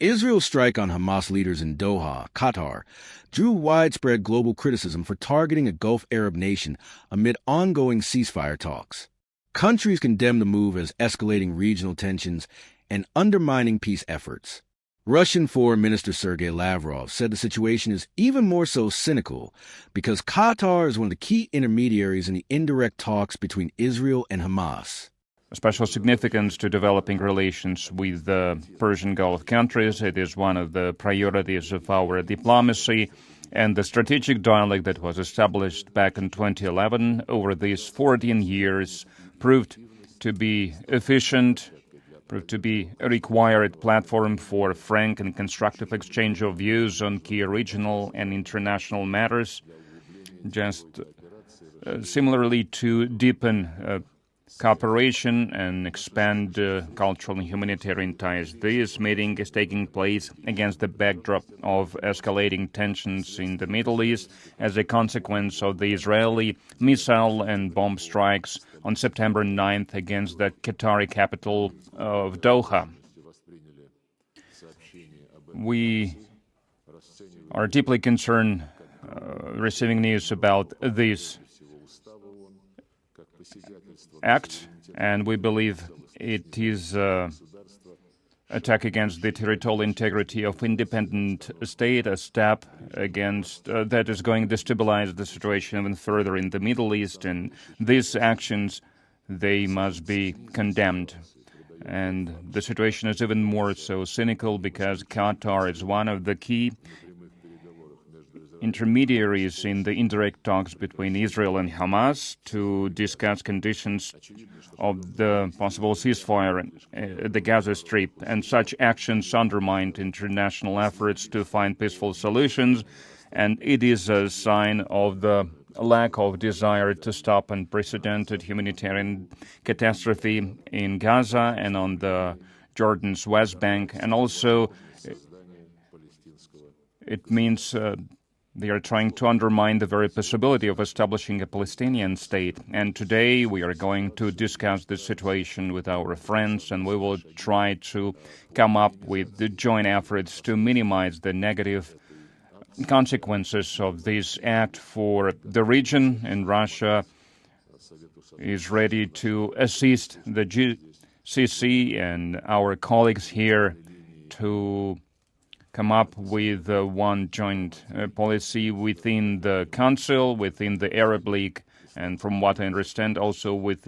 Israel's strike on Hamas leaders in Doha, Qatar, drew widespread global criticism for targeting a Gulf Arab nation amid ongoing ceasefire talks. Countries condemned the move as escalating regional tensions and undermining peace efforts. Russian Foreign Minister Sergey Lavrov said the situation is even more so cynical because Qatar is one of the key intermediaries in the indirect talks between Israel and Hamas. Special significance to developing relations with the Persian Gulf countries. It is one of the priorities of our diplomacy, and the strategic dialogue that was established back in 2011 over these 14 years proved to be efficient, proved to be a required platform for frank and constructive exchange of views on key regional and international matters, just similarly to deepen cooperation and expand cultural and humanitarian ties. This meeting is taking place against the backdrop of escalating tensions in the Middle East as a consequence of the Israeli missile and bomb strikes on September 9th against the Qatari capital of Doha. We are deeply concerned receiving news about this act, and we believe it is attack against the territorial integrity of independent state, a step against that is going to destabilize the situation even further in the Middle East, and these actions, they must be condemned. And the situation is even more so cynical because Qatar is one of the key intermediaries in the indirect talks between Israel and Hamas to discuss conditions of the possible ceasefire at the Gaza Strip, and such actions undermined international efforts to find peaceful solutions, and it is a sign of the lack of desire to stop unprecedented humanitarian catastrophe in Gaza and on the Jordan's West Bank, and also it means they are trying to undermine the very possibility of establishing a Palestinian state. And today we are going to discuss this situation with our friends, and we will try to come up with the joint efforts to minimize the negative consequences of this act for the region. And Russia is ready to assist the GCC and our colleagues here to come up with one joint policy within the Council, within the Arab League, and from what I understand, also within